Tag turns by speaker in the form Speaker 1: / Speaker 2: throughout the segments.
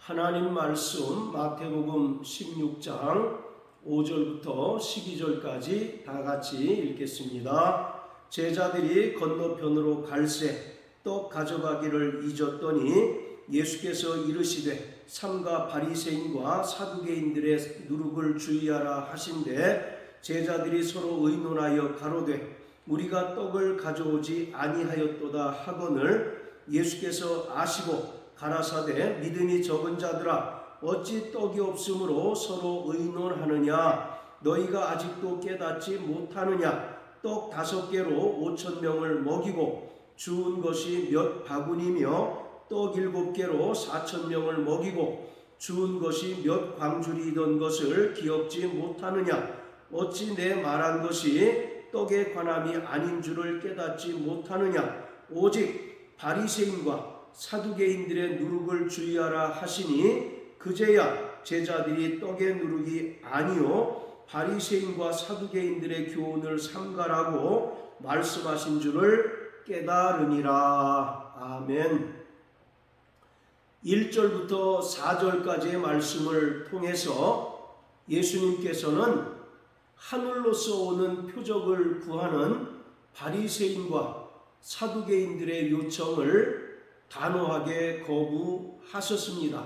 Speaker 1: 하나님 말씀 마태복음 16장 5절부터 12절까지 다 같이 읽겠습니다. 제자들이 건너편으로 갈새 떡 가져가기를 잊었더니 예수께서 이르시되 삼가 바리새인과 사두개인들의 누룩을 주의하라 하신대 제자들이 서로 의논하여 가로되 우리가 떡을 가져오지 아니하였도다 하거늘 예수께서 아시고 가라사대 믿음이 적은 자들아 어찌 떡이 없으므로 서로 의논하느냐 너희가 아직도 깨닫지 못하느냐 떡 5개로 5,000명을 먹이고 주운 것이 몇 바구니며 떡 7개로 4,000명을 먹이고 주운 것이 몇 광주리이던 것을 기억지 못하느냐 어찌 내 말한 것이 떡에 관함이 아닌 줄을 깨닫지 못하느냐 오직 바리새인과 사두개인들의 누룩을 주의하라 하시니 그제야 제자들이 떡의 누룩이 아니요 바리새인과 사두개인들의 교훈을 삼가라고 말씀하신 줄을 깨달으니라. 아멘. 1절부터 4절까지의 말씀을 통해서 예수님께서는 하늘로서 오는 표적을 구하는 바리새인과 사두개인들의 요청을 단호하게 거부하셨습니다.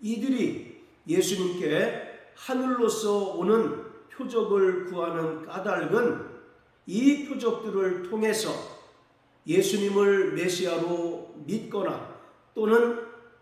Speaker 1: 이들이 예수님께 하늘로서 오는 표적을 구하는 까닭은 이 표적들을 통해서 예수님을 메시아로 믿거나 또는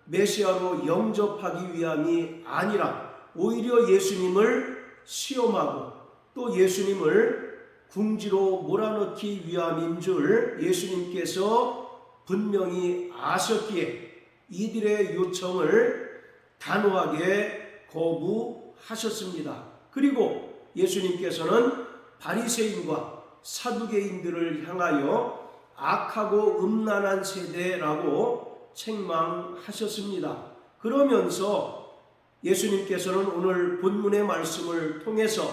Speaker 1: 메시아로 영접하기 위함이 아니라 오히려 예수님을 시험하고 또 예수님을 궁지로 몰아넣기 위함인 줄 예수님께서 분명히 아셨기에 이들의 요청을 단호하게 거부하셨습니다. 그리고 예수님께서는 바리새인과 사두개인들을 향하여 악하고 음란한 세대라고 책망하셨습니다. 그러면서 예수님께서는 오늘 본문의 말씀을 통해서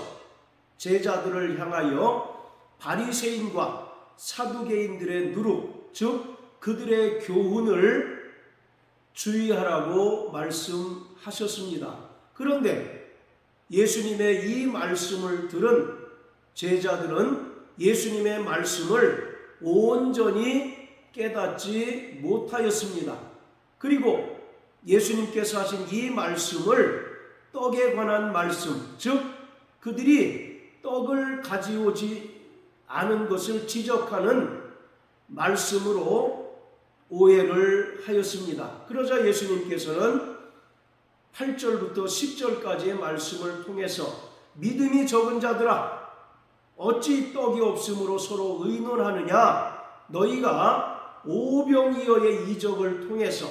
Speaker 1: 제자들을 향하여 바리새인과 사두개인들의 누룩, 즉 그들의 교훈을 주의하라고 말씀하셨습니다. 그런데 예수님의 이 말씀을 들은 제자들은 예수님의 말씀을 온전히 깨닫지 못하였습니다. 그리고 예수님께서 하신 이 말씀을 떡에 관한 말씀, 즉 그들이 떡을 가져오지 않은 것을 지적하는 말씀으로 오해를 하였습니다. 그러자 예수님께서는 8절부터 10절까지의 말씀을 통해서 믿음이 적은 자들아 어찌 떡이 없으므로 서로 의논하느냐 너희가 오병이어의 이적을 통해서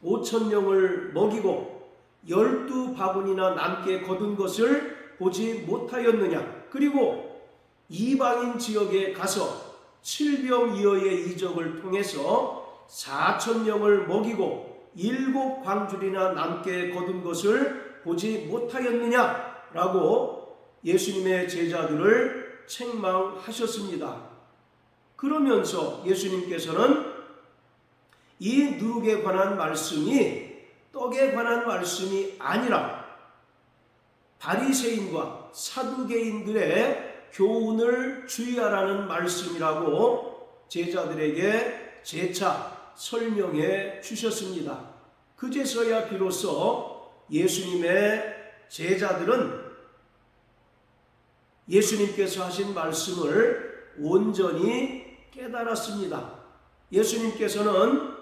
Speaker 1: 5,000명을 먹이고 12바구니나 남게 거둔 것을 보지 못하였느냐 그리고 이방인 지역에 가서 7병이어의 이적을 통해서 4,000명을 먹이고 7광주리나 남게 거둔 것을 보지 못하였느냐라고 예수님의 제자들을 책망하셨습니다. 그러면서 예수님께서는 이 누룩에 관한 말씀이 떡에 관한 말씀이 아니라 바리새인과 사두개인들의 교훈을 주의하라는 말씀이라고 제자들에게 재차 설명해 주셨습니다. 그제서야 비로소 예수님의 제자들은 예수님께서 하신 말씀을 온전히 깨달았습니다. 예수님께서는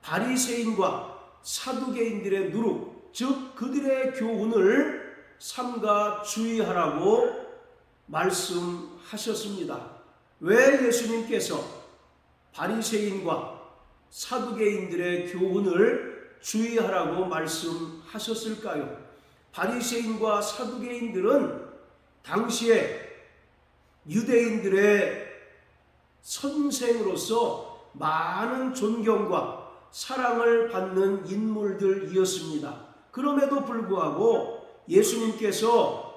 Speaker 1: 바리새인과 사두개인들의 누룩, 즉 그들의 교훈을 삼가 주의하라고 말씀하셨습니다. 왜 예수님께서 바리새인과 사두개인들의 교훈을 주의하라고 말씀하셨을까요? 바리새인과 사두개인들은 당시에 유대인들의 선생으로서 많은 존경과 사랑을 받는 인물들이었습니다. 그럼에도 불구하고 예수님께서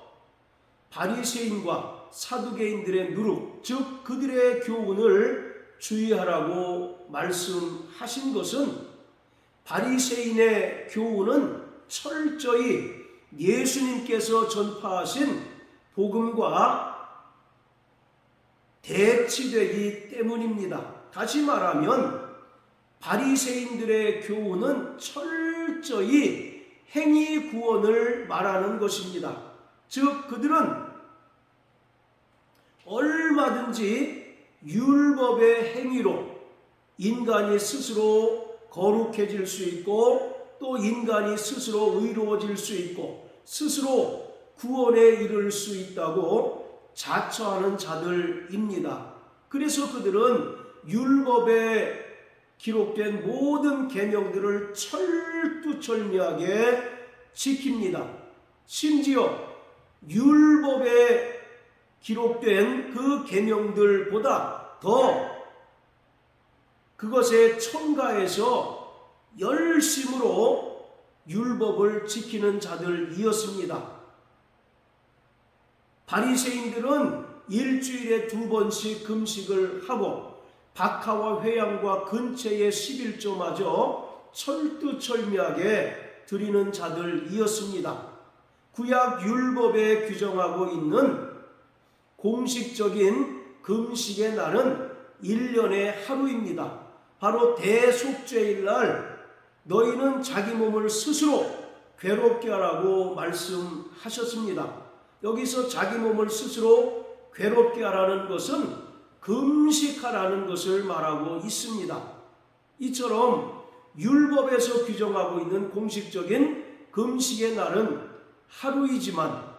Speaker 1: 바리새인과 사두개인들의 누룩, 즉 그들의 교훈을 주의하라고 말씀하신 것은 바리새인의 교훈은 철저히 예수님께서 전파하신 복음과 대치되기 때문입니다. 다시 말하면 바리새인들의 교훈은 철저히 행위 구원을 말하는 것입니다. 즉 그들은 얼마든지 율법의 행위로 인간이 스스로 거룩해질 수 있고 또 인간이 스스로 의로워질 수 있고 스스로 구원에 이를 수 있다고 자처하는 자들입니다. 그래서 그들은 율법에 기록된 모든 계명들을 철두철미하게 지킵니다. 심지어 율법에 기록된 그 계명들보다 더 그것에 첨가해서 열심으로 율법을 지키는 자들이었습니다. 바리새인들은 일주일에 2번씩 금식을 하고 박하와 회양과 근처의 11조마저 철두철미하게 드리는 자들이었습니다. 구약 율법에 규정하고 있는 공식적인 금식의 날은 1년에 하루입니다. 바로 대속죄일 날 너희는 자기 몸을 스스로 괴롭게 하라고 말씀하셨습니다. 여기서 자기 몸을 스스로 괴롭게 하라는 것은 금식하라는 것을 말하고 있습니다. 이처럼 율법에서 규정하고 있는 공식적인 금식의 날은 하루이지만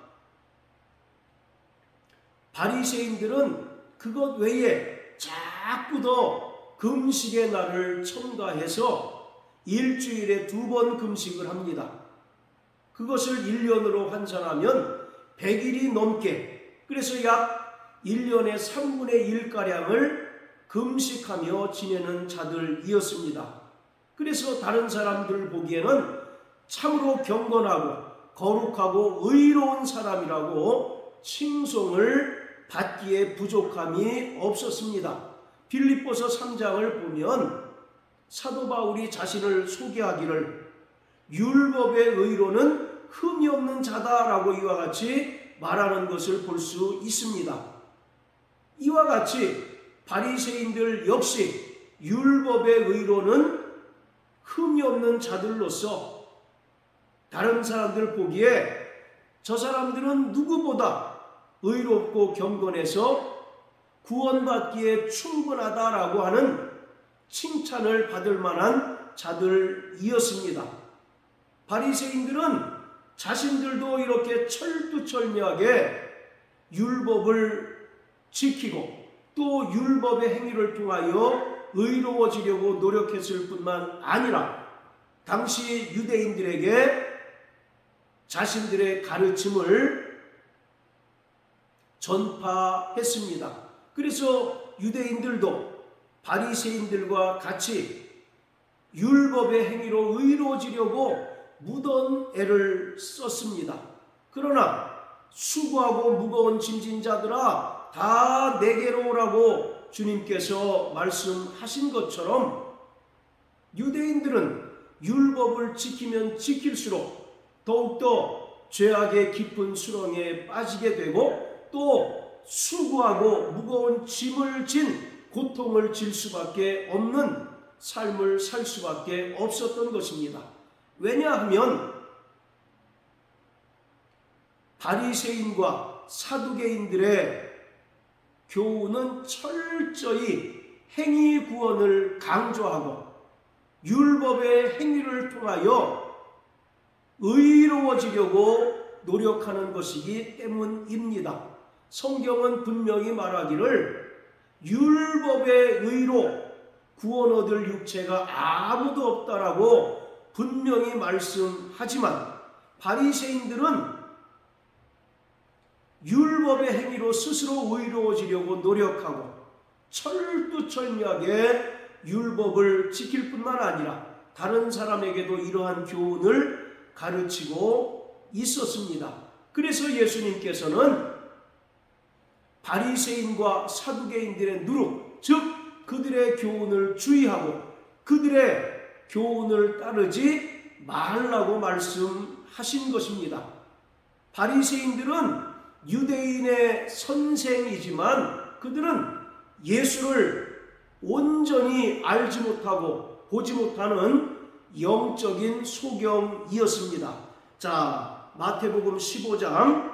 Speaker 1: 바리새인들은 그것 외에 자꾸 더 금식의 날을 첨가해서 일주일에 2번 금식을 합니다. 그것을 1년으로 환산하면 100일이 넘게, 그래서 약 1년의 3분의 1가량을 금식하며 지내는 자들이었습니다. 그래서 다른 사람들 보기에는 참으로 경건하고 거룩하고 의로운 사람이라고 칭송을 받기에 부족함이 없었습니다. 빌립보서 3장을 보면 사도 바울이 자신을 소개하기를 율법의 의로는 흠이 없는 자다라고 이와 같이 말하는 것을 볼 수 있습니다. 이와 같이 바리새인들 역시 율법의 의로는 흠이 없는 자들로서 다른 사람들 보기에 저 사람들은 누구보다 의롭고 경건해서 구원받기에 충분하다라고 하는 칭찬을 받을 만한 자들이었습니다. 바리새인들은 자신들도 이렇게 철두철미하게 율법을 지키고 또 율법의 행위를 통하여 의로워지려고 노력했을 뿐만 아니라 당시 유대인들에게 자신들의 가르침을 전파했습니다. 그래서 유대인들도 바리새인들과 같이 율법의 행위로 의로워지려고 무던 애를 썼습니다. 그러나 수고하고 무거운 짐진 자들아 다 내게로 오라고 주님께서 말씀하신 것처럼 유대인들은 율법을 지키면 지킬수록 더욱더 죄악의 깊은 수렁에 빠지게 되고 또 수고하고 무거운 짐을 진 고통을 질 수밖에 없는 삶을 살 수밖에 없었던 것입니다. 왜냐하면 바리새인과 사두개인들의 교훈은 철저히 행위 구원을 강조하고 율법의 행위를 통하여 의로워지려고 노력하는 것이기 때문입니다. 성경은 분명히 말하기를 율법의 의로 구원 얻을 육체가 아무도 없다라고 분명히 말씀하지만 바리새인들은 율법의 행위로 스스로 의로워지려고 노력하고 철두철미하게 율법을 지킬 뿐만 아니라 다른 사람에게도 이러한 교훈을 가르치고 있었습니다. 그래서 예수님께서는 바리새인과 사두개인들의 누룩, 즉 그들의 교훈을 주의하고 그들의 교훈을 따르지 말라고 말씀하신 것입니다. 바리새인들은 유대인의 선생이지만 그들은 예수를 온전히 알지 못하고 보지 못하는 영적인 소경이었습니다. 자, 마태복음 15장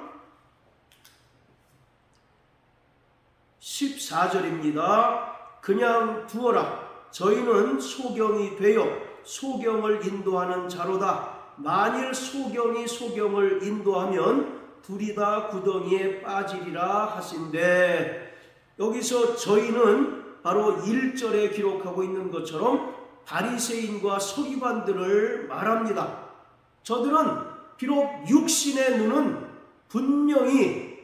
Speaker 1: 14절입니다. 그냥 두어라. 저희는 소경이 되어 소경을 인도하는 자로다. 만일 소경이 소경을 인도하면 둘이 다 구덩이에 빠지리라 하신대. 여기서 저희는 바로 1절에 기록하고 있는 것처럼 바리새인과 서기관들을 말합니다. 저들은 비록 육신의 눈은 분명히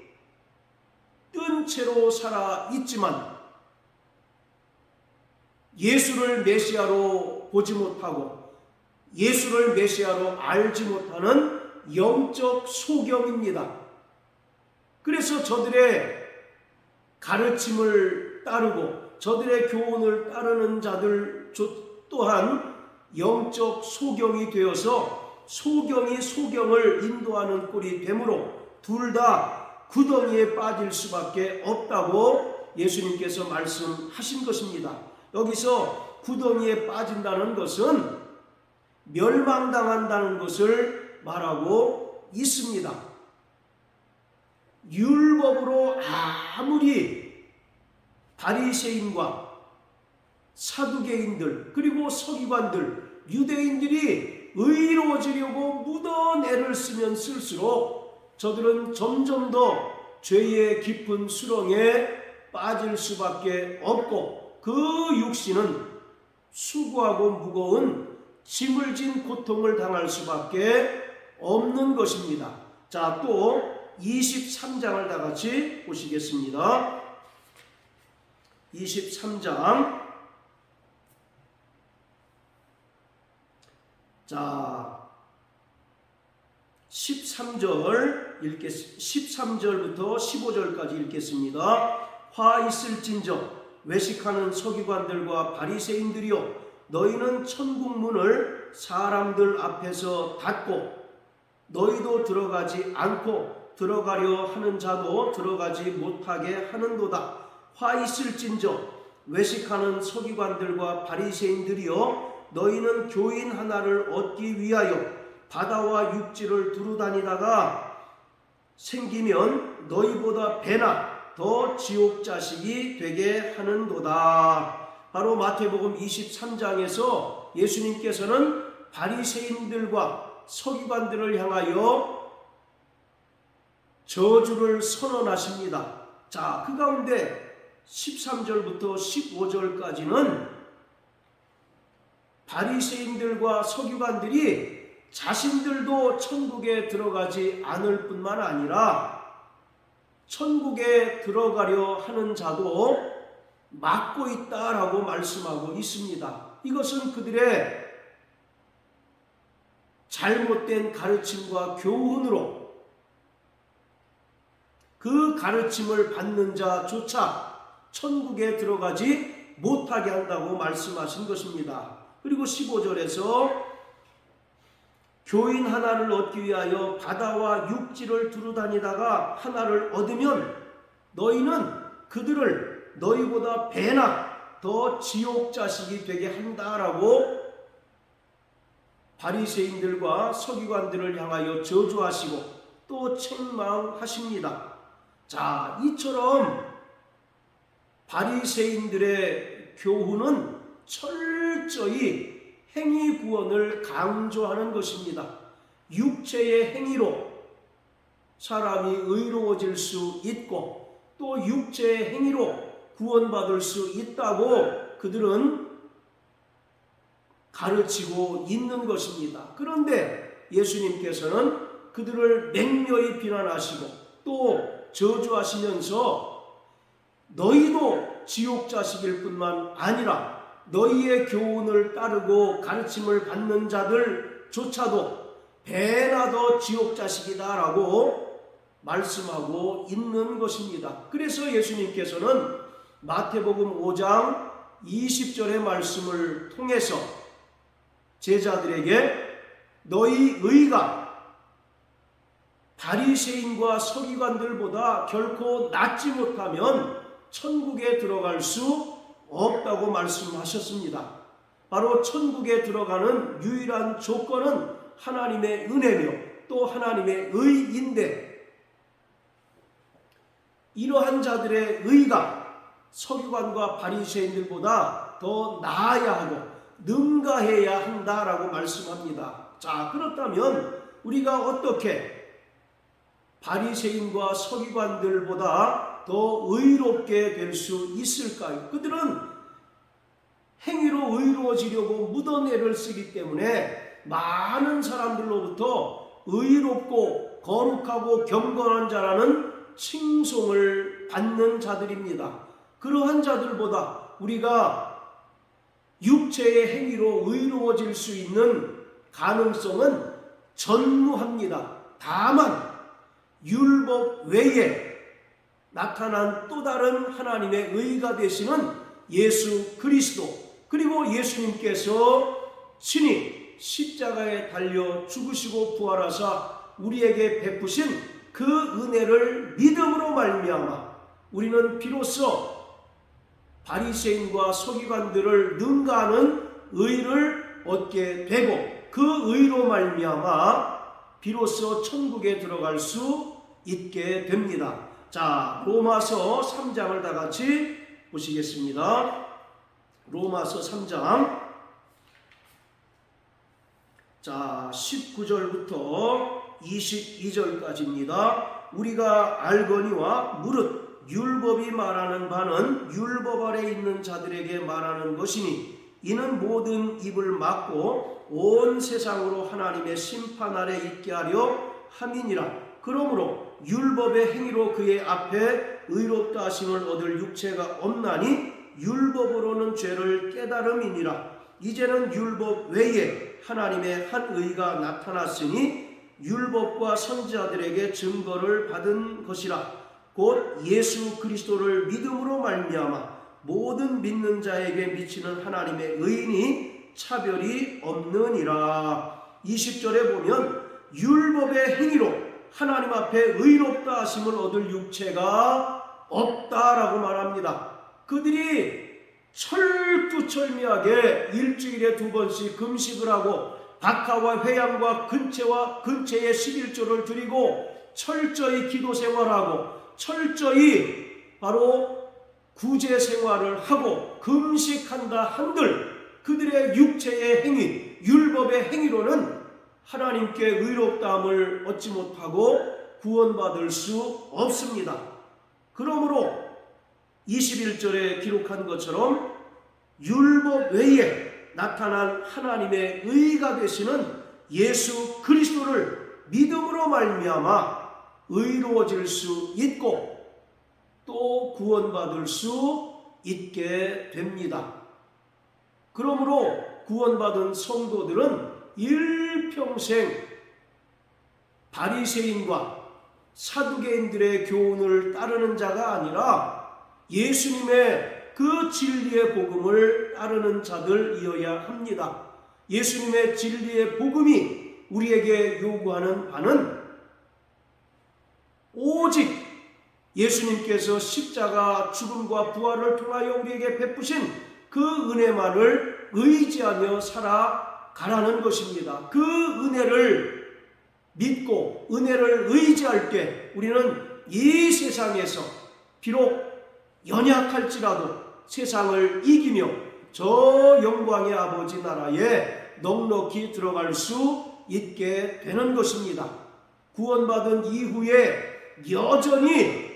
Speaker 1: 뜬 채로 살아 있지만 예수를 메시아로 보지 못하고 예수를 메시아로 알지 못하는 영적 소경입니다. 그래서 저들의 가르침을 따르고 저들의 교훈을 따르는 자들 또한 영적 소경이 되어서 소경이 소경을 인도하는 꼴이 되므로 둘 다 구덩이에 빠질 수밖에 없다고 예수님께서 말씀하신 것입니다. 여기서 구덩이에 빠진다는 것은 멸망당한다는 것을 말하고 있습니다. 율법으로 아무리 바리새인과 사두개인들 그리고 서기관들 유대인들이 의로워지려고 무던 애를 쓰면 쓸수록 저들은 점점 더 죄의 깊은 수렁에 빠질 수밖에 없고 그 육신은 수고하고 무거운 짐을 진 고통을 당할 수밖에 없는 것입니다. 자, 또 23장을 다 같이 보시겠습니다. 23장. 자, 13절부터 15절까지 읽겠습니다. 화 있을진저 외식하는 서기관들과 바리새인들이여, 너희는 천국 문을 사람들 앞에서 닫고 너희도 들어가지 않고 들어가려 하는 자도 들어가지 못하게 하는도다. 화 있을진저 외식하는 서기관들과 바리새인들이여, 너희는 교인 하나를 얻기 위하여 바다와 육지를 두루다니다가 생기면 너희보다 배나 더 지옥 자식이 되게 하는도다. 바로 마태복음 23장에서 예수님께서는 바리새인들과 서기관들을 향하여 저주를 선언하십니다. 자, 그 가운데 13절부터 15절까지는 바리새인들과 서기관들이 자신들도 천국에 들어가지 않을 뿐만 아니라 천국에 들어가려 하는 자도 막고 있다라고 말씀하고 있습니다. 이것은 그들의 잘못된 가르침과 교훈으로 그 가르침을 받는 자조차 천국에 들어가지 못하게 한다고 말씀하신 것입니다. 그리고 15절에서 교인 하나를 얻기 위하여 바다와 육지를 두루다니다가 하나를 얻으면 너희는 그들을 너희보다 배나 더 지옥 자식이 되게 한다라고 바리새인들과 서기관들을 향하여 저주하시고 또 책망하십니다. 자, 이처럼 바리새인들의 교훈은 철저히 행위 구원을 강조하는 것입니다. 육체의 행위로 사람이 의로워질 수 있고 또 육체의 행위로 구원받을 수 있다고 그들은 가르치고 있는 것입니다. 그런데 예수님께서는 그들을 맹렬히 비난하시고 또 저주하시면서 너희도 지옥 자식일 뿐만 아니라 너희의 교훈을 따르고 가르침을 받는 자들조차도 배나 더 지옥 자식이다라고 말씀하고 있는 것입니다. 그래서 예수님께서는 마태복음 5장 20절의 말씀을 통해서 제자들에게 너희 의가 바리새인과 서기관들보다 결코 낫지 못하면 천국에 들어갈 수 없다고 말씀하셨습니다. 바로 천국에 들어가는 유일한 조건은 하나님의 은혜며 또 하나님의 의인데, 이러한 자들의 의가 서기관과 바리새인들보다 더 나아야 하고 능가해야 한다라고 말씀합니다. 자, 그렇다면 우리가 어떻게 바리새인과 서기관들보다 더 의롭게 될 수 있을까요? 그들은 행위로 의로워지려고 무던 애를 쓰기 때문에 많은 사람들로부터 의롭고 거룩하고 경건한 자라는 칭송을 받는 자들입니다. 그러한 자들보다 우리가 육체의 행위로 의로워질 수 있는 가능성은 전무합니다. 다만 율법 외에 나타난 또 다른 하나님의 의가 되시는 예수 그리스도, 그리고 예수님께서 친히 십자가에 달려 죽으시고 부활하사 우리에게 베푸신 그 은혜를 믿음으로 말미암아 우리는 비로소 바리새인과 서기관들을 능가하는 의를 얻게 되고, 그 의로 말미암아 비로소 천국에 들어갈 수 있게 됩니다. 자, 로마서 3장을 다 같이 보시겠습니다. 로마서 3장, 자, 19절부터 22절까지입니다. 우리가 알거니와 무릇 율법이 말하는 바는 율법 아래 있는 자들에게 말하는 것이니, 이는 모든 입을 막고 온 세상으로 하나님의 심판 아래 있게 하려 함이니라. 그러므로 율법의 행위로 그의 앞에 의롭다 하심을 얻을 육체가 없나니 율법으로는 죄를 깨달음이니라. 이제는 율법 외에 하나님의 한 의가 나타났으니 율법과 선지자들에게 증거를 받은 것이라. 곧 예수 그리스도를 믿음으로 말미암아 모든 믿는 자에게 미치는 하나님의 의인이 차별이 없느니라. 20절에 보면 율법의 행위로 하나님 앞에 의롭다 하심을 얻을 육체가 없다라고 말합니다. 그들이 철두철미하게 일주일에 2번씩 금식을 하고 박하와 회양과 근체의 11조를 드리고 철저히 기도 생활하고 철저히 바로 구제 생활을 하고 금식한다 한들 그들의 육체의 행위, 율법의 행위로는 하나님께 의롭다함을 얻지 못하고 구원받을 수 없습니다. 그러므로 21절에 기록한 것처럼 율법 외에 나타난 하나님의 의가 되시는 예수 그리스도를 믿음으로 말미암아 의로워질 수 있고 또 구원받을 수 있게 됩니다. 그러므로 구원받은 성도들은 일평생 바리새인과 사두개인들의 교훈을 따르는 자가 아니라 예수님의 그 진리의 복음을 따르는 자들이어야 합니다. 예수님의 진리의 복음이 우리에게 요구하는 바는 오직 예수님께서 십자가 죽음과 부활을 통하여 우리에게 베푸신 그 은혜만을 의지하며 살아가라는 것입니다. 그 은혜를 믿고 은혜를 의지할 때 우리는 이 세상에서 비록 연약할지라도 세상을 이기며 저 영광의 아버지 나라에 넉넉히 들어갈 수 있게 되는 것입니다. 구원받은 이후에 여전히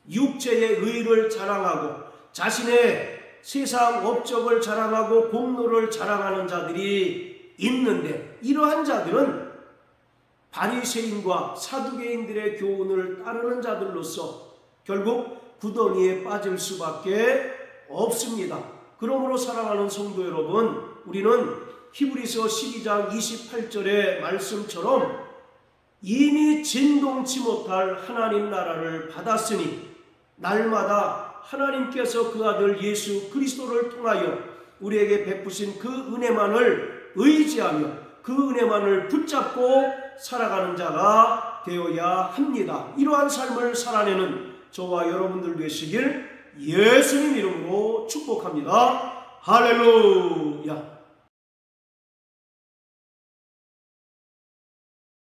Speaker 1: 육체의 의를 자랑하고 자신의 세상 업적을 자랑하고 공로를 자랑하는 자들이 있는데, 이러한 자들은 바리새인과 사두개인들의 교훈을 따르는 자들로서 결국 구덩이에 빠질 수밖에 없습니다. 그러므로 사랑하는 성도 여러분, 우리는 히브리서 12장 28절의 말씀처럼 이미 진동치 못할 하나님 나라를 받았으니 날마다 하나님께서 그 아들 예수 그리스도를 통하여 우리에게 베푸신 그 은혜만을 의지하며 그 은혜만을 붙잡고 살아가는 자가 되어야 합니다. 이러한 삶을 살아내는 저와 여러분들 되시길 예수님 이름으로 축복합니다. 할렐루야.